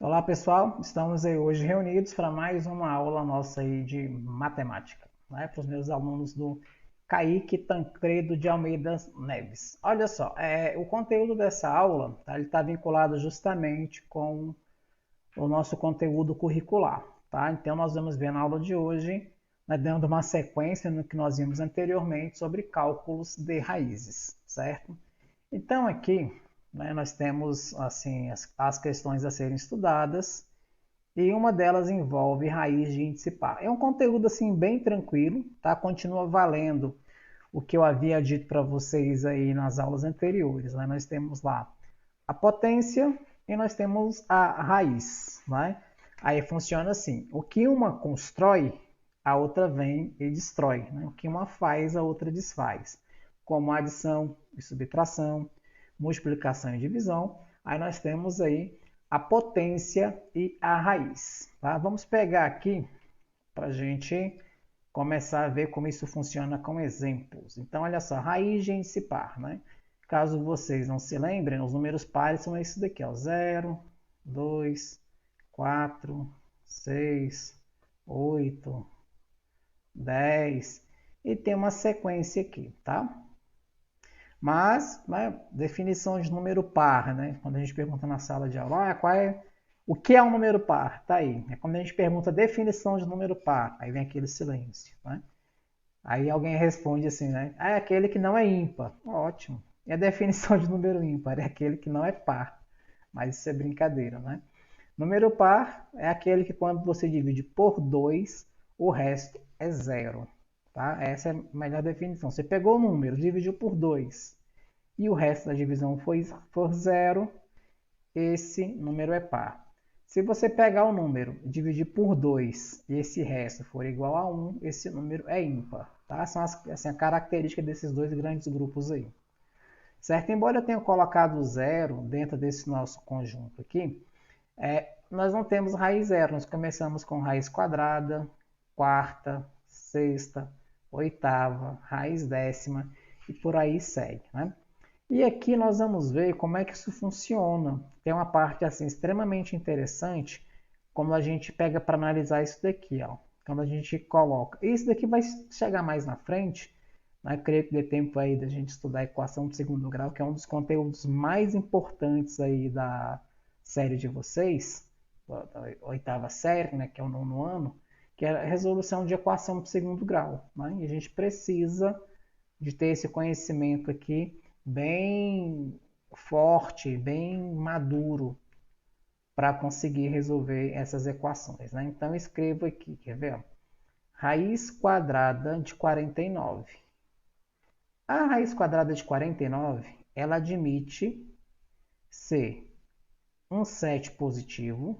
Olá pessoal, estamos aí hoje reunidos para mais uma aula nossa aí de matemática, né? Para os meus alunos do Kaique Tancredo de Almeida Neves. Olha só, o conteúdo dessa aula, tá? Ele está vinculado justamente com o nosso conteúdo curricular, tá? Então nós vamos ver na aula de hoje, né, dando uma sequência no que nós vimos anteriormente sobre cálculos de raízes, certo? Então aqui, né, nós temos assim as questões a serem estudadas e uma delas envolve raiz de índice par. É um conteúdo assim bem tranquilo, tá? Continua valendo o que eu havia dito para vocês aí nas aulas anteriores, né? Nós temos lá a potência e nós temos a raiz, né? Aí funciona assim: o que uma constrói, a outra vem e destrói, né? O que uma faz, a outra desfaz, como adição e subtração, multiplicação e divisão. Aí nós temos aí a potência e a raiz. Tá? Vamos pegar aqui para a gente começar a ver como isso funciona com exemplos. Então, olha só, raiz de índice par, né? Caso vocês não se lembrem, os números pares são esses daqui, ó, 0, 2, 4, 6, 8, 10, e tem uma sequência aqui, tá? Mas, né, definição de número par, né? Quando a gente pergunta na sala de aula, o que é um número par? Tá aí. É quando a gente pergunta definição de número par, aí vem aquele silêncio, né? Aí alguém responde assim, né? Ah, é aquele que não é ímpar. Ótimo. E a definição de número ímpar é aquele que não é par. Mas isso é brincadeira, né? Número par é aquele que quando você divide por 2, o resto é zero. Tá? Essa é a melhor definição. Você pegou o número, dividiu por 2 e o resto da divisão for zero, esse número é par. Se você pegar o número, dividir por 2 e esse resto for igual a 1, esse número é ímpar. Tá? São assim, a característica desses dois grandes grupos aí. Certo? Embora eu tenha colocado zero dentro desse nosso conjunto aqui, nós não temos raiz zero. Nós começamos com raiz quadrada, quarta, sexta, oitava, raiz décima e por aí segue, né? E aqui nós vamos ver como é que isso funciona. Tem uma parte assim extremamente interessante, como a gente pega para analisar isso daqui, ó. Quando a gente coloca, isso daqui vai chegar mais na frente, né? Creio que dê tempo aí da gente estudar a equação de segundo grau, que é um dos conteúdos mais importantes aí da série de vocês, da oitava série, né, que é o nono ano, que é a resolução de equação de segundo grau, né? E a gente precisa de ter esse conhecimento aqui bem forte, bem maduro para conseguir resolver essas equações, né? Então escrevo aqui, quer ver? Raiz quadrada de 49. A raiz quadrada de 49, ela admite ser um 7 positivo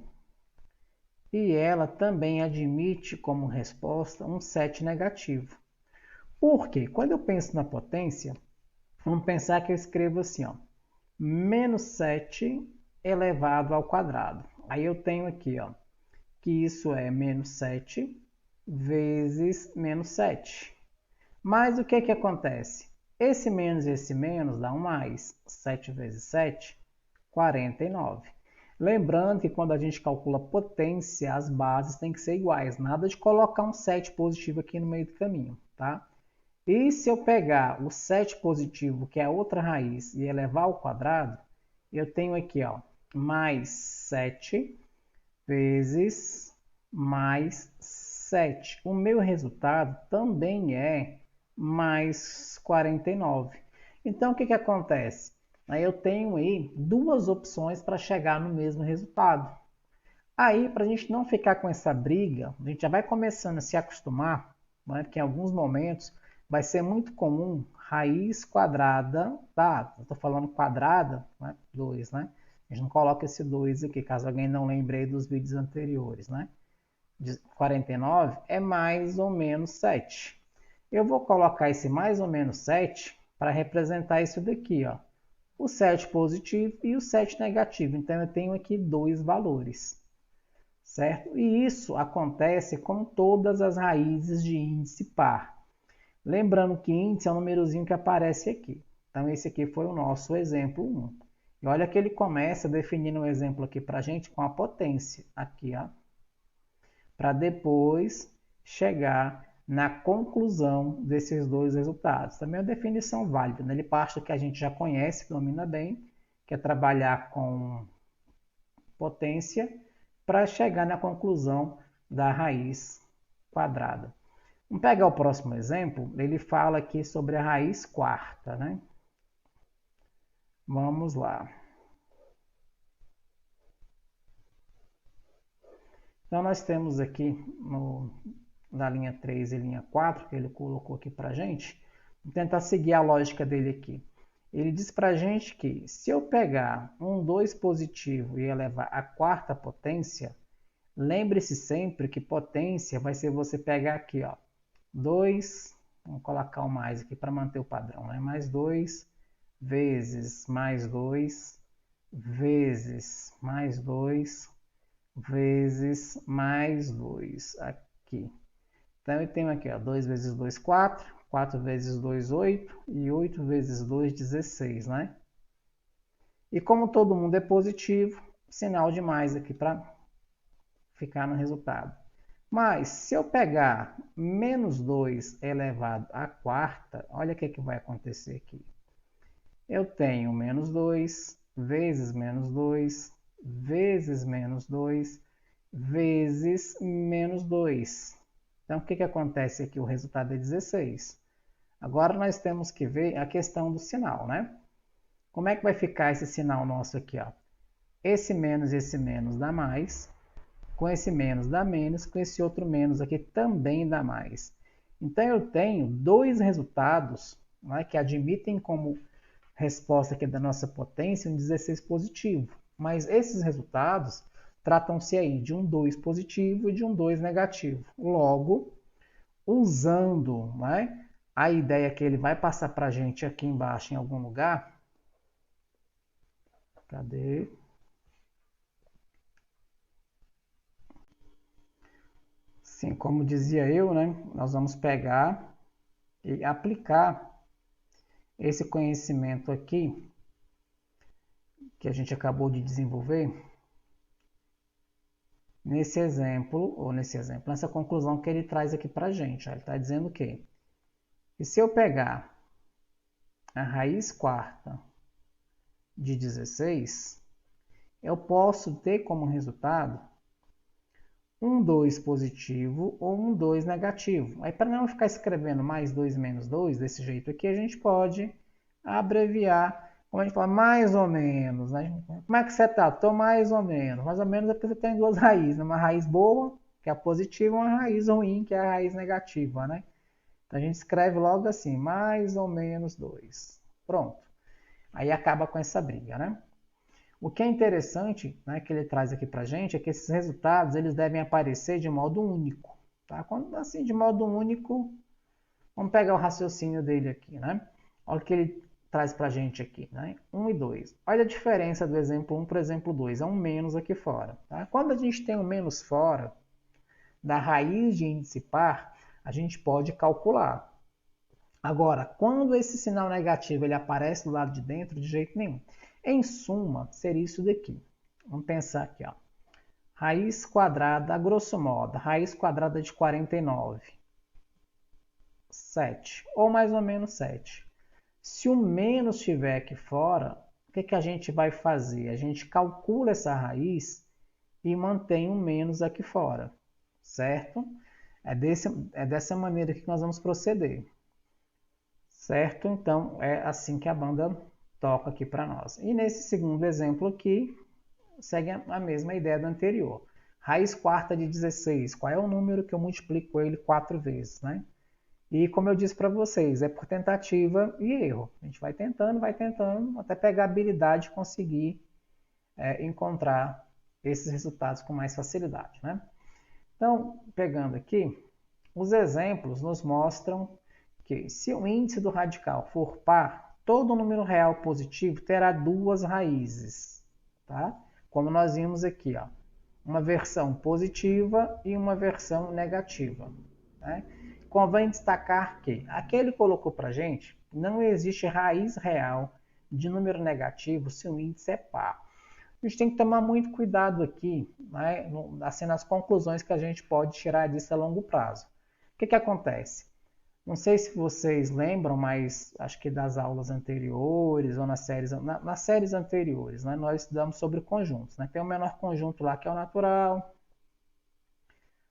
e ela também admite como resposta um 7 negativo. Por quê? Quando eu penso na potência, vamos pensar que eu escrevo assim, ó, menos 7 elevado ao quadrado. Aí eu tenho aqui, ó, que isso é menos 7 vezes menos 7. Mas o que que acontece? Esse menos e esse menos dá um mais. 7 vezes 7, 49. Lembrando que quando a gente calcula potência, as bases têm que ser iguais. Nada de colocar um 7 positivo aqui no meio do caminho, tá? E se eu pegar o 7 positivo, que é a outra raiz, e elevar ao quadrado, eu tenho aqui, ó, mais 7 vezes mais 7. O meu resultado também é mais 49. Então, o que que acontece? Aí eu tenho aí duas opções para chegar no mesmo resultado. Aí, para a gente não ficar com essa briga, a gente já vai começando a se acostumar, né, que em alguns momentos vai ser muito comum raiz quadrada, tá? Eu estou falando quadrada, né? 2, né? A gente não coloca esse 2 aqui, caso alguém não lembre dos vídeos anteriores, né? De 49 é mais ou menos 7. Eu vou colocar esse mais ou menos 7 para representar isso daqui, ó. O 7 positivo e o 7 negativo. Então, eu tenho aqui dois valores, certo? E isso acontece com todas as raízes de índice par. Lembrando que índice é o númerozinho que aparece aqui. Então, esse aqui foi o nosso exemplo 1. E olha que ele começa definindo um exemplo aqui para a gente com a potência, aqui, ó, para depois chegar na conclusão desses dois resultados. Também é uma definição válida, né? Ele parte do que a gente já conhece, domina bem, que é trabalhar com potência para chegar na conclusão da raiz quadrada. Vamos pegar o próximo exemplo, ele fala aqui sobre a raiz quarta, né? Vamos lá. Então, nós temos aqui na linha 3 e linha 4, que ele colocou aqui para a gente, vou tentar seguir a lógica dele aqui. Ele diz para a gente que se eu pegar um 2 positivo e elevar a quarta potência, lembre-se sempre que potência vai ser você pegar aqui, ó, 2, vamos colocar o mais aqui para manter o padrão, né? Mais 2 vezes mais 2 vezes mais 2 vezes mais 2 aqui. Então, eu tenho aqui, ó, 2 vezes 2, 4, 4 vezes 2, 8 e 8 vezes 2, 16, né? E como todo mundo é positivo, sinal de mais aqui para ficar no resultado. Mas, se eu pegar menos 2 elevado à quarta, olha o que vai acontecer aqui. Eu tenho menos 2 vezes menos 2 vezes menos 2 vezes menos 2. Então, o que acontece aqui? O resultado é 16. Agora, nós temos que ver a questão do sinal, né? Como é que vai ficar esse sinal nosso aqui, ó? Esse menos dá mais. Com esse menos dá menos. Com esse outro menos aqui também dá mais. Então, eu tenho dois resultados, né, que admitem como resposta aqui da nossa potência um 16 positivo. Mas esses resultados tratam-se aí de um 2 positivo e de um 2 negativo. Logo, usando, né, a ideia que ele vai passar para a gente aqui embaixo em algum lugar. Cadê? Sim, como dizia eu, né, nós vamos pegar e aplicar esse conhecimento aqui que a gente acabou de desenvolver nesse exemplo, nessa conclusão que ele traz aqui para a gente. Ele está dizendo que se eu pegar a raiz quarta de 16, eu posso ter como resultado um 2 positivo ou um 2 negativo. Aí, para não ficar escrevendo mais 2 menos 2, desse jeito aqui, a gente pode abreviar, como a gente fala, mais ou menos. Né? Como é que você está? Estou mais ou menos. Mais ou menos é porque você tem duas raízes. Uma raiz boa, que é a positiva, e uma raiz ruim, que é a raiz negativa. Né? Então, a gente escreve logo assim, mais ou menos 2. Pronto. Aí acaba com essa briga, né? O que é interessante, né, que ele traz aqui para a gente é que esses resultados eles devem aparecer de modo único. Tá? Quando assim, de modo único, vamos pegar o raciocínio dele aqui. Né? Olha o que ele traz para a gente aqui. Né? 1 e 2. Olha a diferença do exemplo 1 para o exemplo 2. É um menos aqui fora. Tá? Quando a gente tem um menos fora, da raiz de índice par, a gente pode calcular. Agora, quando esse sinal negativo ele aparece do lado de dentro, de jeito nenhum. Em suma, seria isso daqui. Vamos pensar aqui, ó. Raiz quadrada, a grosso modo, raiz quadrada de 49. 7, ou mais ou menos 7. Se o menos estiver aqui fora, o que a gente vai fazer? A gente calcula essa raiz e mantém o menos aqui fora, certo? É dessa maneira que nós vamos proceder. Certo? Então, é assim que a banda toca aqui para nós. E nesse segundo exemplo aqui, segue a mesma ideia do anterior. Raiz quarta de 16, qual é o número que eu multiplico ele 4 vezes, né? E como eu disse para vocês, é por tentativa e erro. A gente vai tentando, até pegar a habilidade de conseguir encontrar esses resultados com mais facilidade, né? Então, pegando aqui, os exemplos nos mostram que se o índice do radical for par, todo número real positivo terá duas raízes, tá? Como nós vimos aqui, ó, uma versão positiva e uma versão negativa. Né? Convém destacar que aquele colocou para a gente, não existe raiz real de número negativo se o índice é par. A gente tem que tomar muito cuidado aqui, né, assim, nas conclusões que a gente pode tirar disso a longo prazo. O que acontece? Não sei se vocês lembram, mas acho que das aulas anteriores ou nas séries anteriores, né, nós estudamos sobre conjuntos. Né? Tem o menor conjunto lá que é o natural.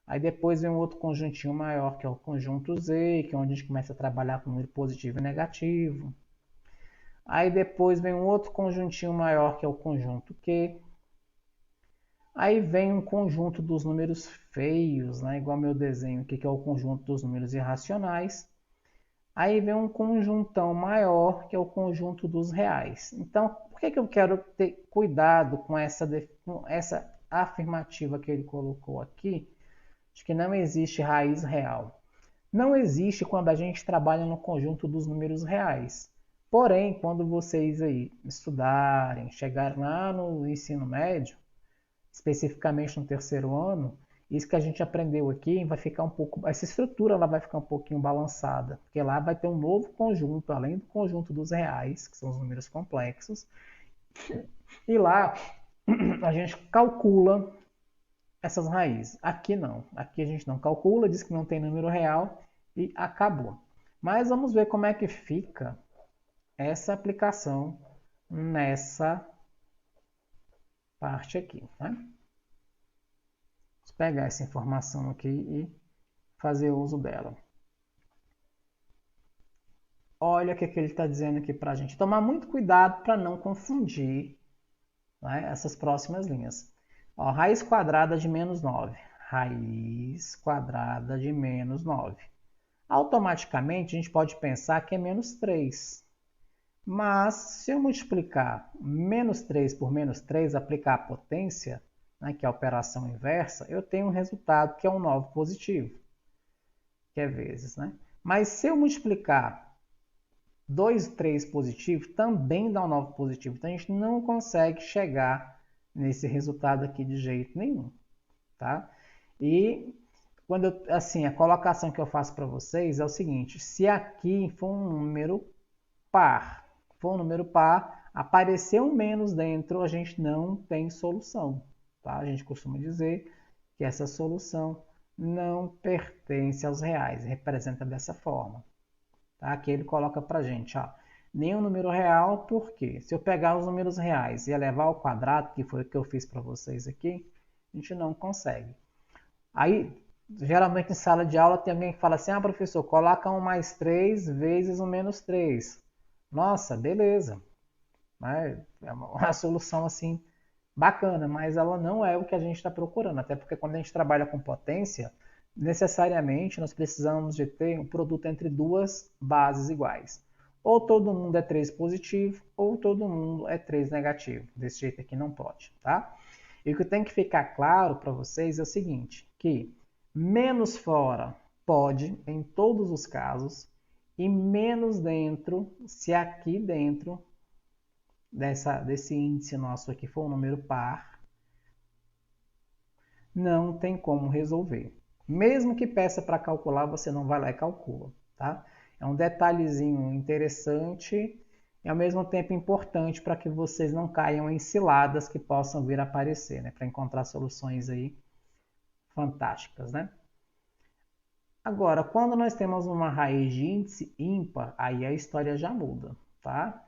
Aí depois vem um outro conjuntinho maior que é o conjunto Z, que é onde a gente começa a trabalhar com número positivo e negativo. Aí depois vem um outro conjuntinho maior que é o conjunto Q. Aí vem um conjunto dos números feios, né? Igual meu desenho aqui, que é o conjunto dos números irracionais. Aí vem um conjuntão maior, que é o conjunto dos reais. Então, por que eu quero ter cuidado com essa afirmativa que ele colocou aqui, de que não existe raiz real? Não existe quando a gente trabalha no conjunto dos números reais. Porém, quando vocês aí estudarem, chegarem lá no ensino médio, especificamente no terceiro ano, isso que a gente aprendeu aqui vai ficar um pouco, essa estrutura ela vai ficar um pouquinho balançada, porque lá vai ter um novo conjunto, além do conjunto dos reais, que são os números complexos, e lá a gente calcula essas raízes. Aqui não, aqui a gente não calcula, diz que não tem número real e acabou. Mas vamos ver como é que fica essa aplicação nessa parte aqui, né? Vamos pegar essa informação aqui e fazer uso dela. Olha o que ele está dizendo aqui para a gente. Tomar muito cuidado para não confundir, né, essas próximas linhas. Ó, raiz quadrada de menos 9. Raiz quadrada de menos 9. Automaticamente a gente pode pensar que é menos 3. Mas se eu multiplicar menos 3 por menos 3, aplicar a potência, né, que é a operação inversa, eu tenho um resultado que é um 9 positivo, que é vezes. Né? Mas se eu multiplicar 2 3 positivo, também dá um 9 positivo. Então a gente não consegue chegar nesse resultado aqui de jeito nenhum. Tá? E a colocação que eu faço para vocês é o seguinte: se aqui for um número par, aparecer um menos dentro, a gente não tem solução. Tá? A gente costuma dizer que essa solução não pertence aos reais, representa dessa forma. Tá? Aqui ele coloca para a gente, ó, nenhum número real, porque se eu pegar os números reais e elevar ao quadrado, que foi o que eu fiz para vocês aqui, a gente não consegue. Aí, geralmente em sala de aula tem alguém que fala assim, ah, professor, coloca 1 mais 3 vezes 1 menos 3. Nossa, beleza. É uma solução assim bacana, mas ela não é o que a gente está procurando. Até porque quando a gente trabalha com potência, necessariamente nós precisamos de ter um produto entre duas bases iguais. Ou todo mundo é 3 positivo, ou todo mundo é 3 negativo. Desse jeito aqui não pode, tá? E o que tem que ficar claro para vocês é o seguinte, que menos fora pode, em todos os casos, e menos dentro, se aqui dentro desse índice nosso aqui for um número par, não tem como resolver. Mesmo que peça para calcular, você não vai lá e calcula, tá? É um detalhezinho interessante e ao mesmo tempo importante para que vocês não caiam em ciladas que possam vir a aparecer, né? Para encontrar soluções aí fantásticas, né? Agora, quando nós temos uma raiz de índice ímpar, aí a história já muda, tá?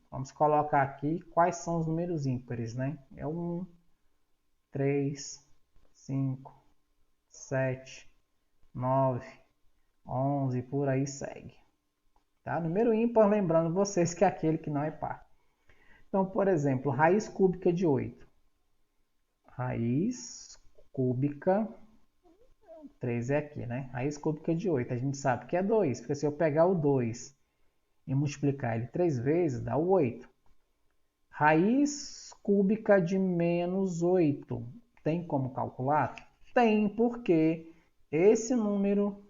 Vamos colocar aqui quais são os números ímpares, né? É 1, 3, 5, 7, 9, 11 e por aí segue. Tá? Número ímpar, lembrando vocês que é aquele que não é par. Então, por exemplo, raiz cúbica de 8. Raiz cúbica, 3 é aqui, né? Raiz cúbica de 8, a gente sabe que é 2, porque se eu pegar o 2 e multiplicar ele 3 vezes, dá o 8. Raiz cúbica de menos 8. Tem como calcular? Tem, porque esse número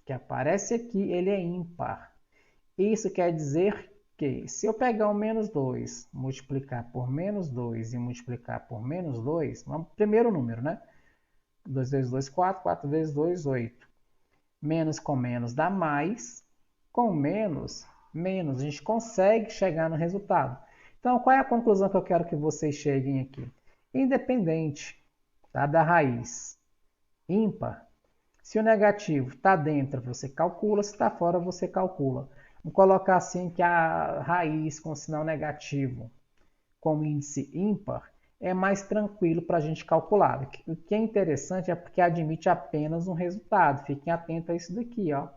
que aparece aqui, ele é ímpar. Isso quer dizer que se eu pegar o menos 2, multiplicar por menos 2 e multiplicar por menos 2, vamos primeiro número, né? 2 vezes 2, 4, 4 vezes 2, 8. Menos com menos dá mais, com menos menos. A gente consegue chegar no resultado. Então, qual é a conclusão que eu quero que vocês cheguem aqui? Independente, tá, da raiz ímpar, se o negativo está dentro, você calcula, se está fora, você calcula. Vamos colocar assim que a raiz com sinal negativo com índice ímpar é mais tranquilo para a gente calcular. O que é interessante é porque admite apenas um resultado. Fiquem atentos a isso daqui, ó.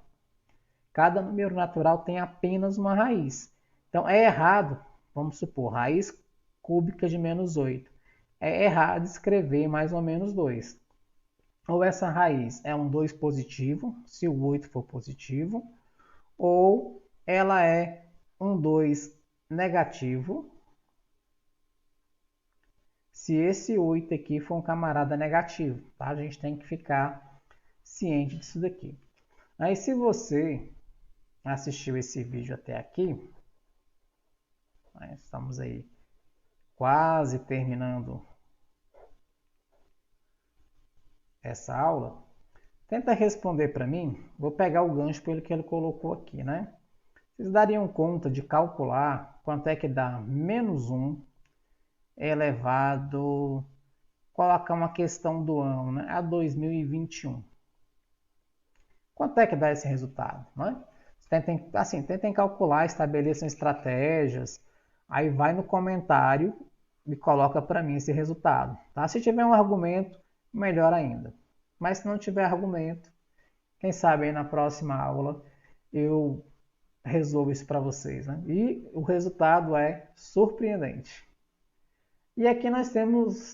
Cada número natural tem apenas uma raiz. Então é errado, vamos supor, raiz cúbica de menos 8. É errado escrever mais ou menos 2. Ou essa raiz é um 2 positivo, se o 8 for positivo, ou ela é um 2 negativo, se esse 8 aqui for um camarada negativo. Tá? A gente tem que ficar ciente disso daqui. Aí se você assistiu esse vídeo até aqui, estamos aí quase terminando essa aula, tenta responder para mim. Vou pegar o gancho pelo que ele colocou aqui, né? Vocês dariam conta de calcular quanto é que dá menos 1 elevado, colocar uma questão do ano, né, a 2021. Quanto é que dá esse resultado? Né? Tentem calcular, estabeleçam estratégias, aí vai no comentário e coloca para mim esse resultado. Tá? Se tiver um argumento, melhor ainda. Mas se não tiver argumento, quem sabe aí na próxima aula eu resolvo isso para vocês. Né? E o resultado é surpreendente. E aqui nós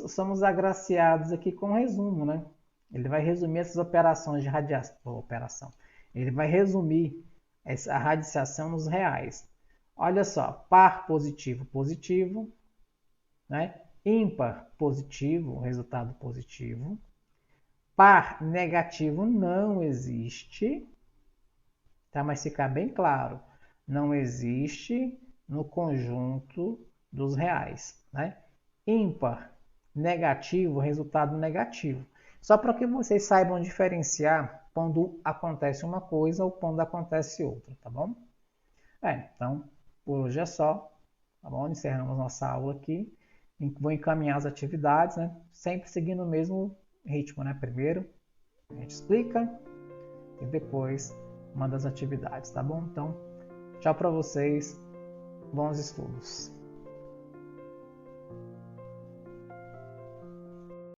somos agraciados aqui com um resumo, né? Ele vai resumir essas operações de radiação. Ele vai resumir a radiação nos reais. Olha só, par positivo, positivo, né? Ímpar positivo, resultado positivo. Par negativo não existe, tá? Mas fica bem claro, não existe no conjunto dos reais, né? Ímpar, negativo, resultado negativo. Só para que vocês saibam diferenciar quando acontece uma coisa ou quando acontece outra, tá bom? Então, por hoje é só, tá bom? Encerramos nossa aula aqui. Vou encaminhar as atividades, né? Sempre seguindo o mesmo ritmo, né? Primeiro a gente explica e depois manda as atividades, tá bom? Então, tchau para vocês, bons estudos.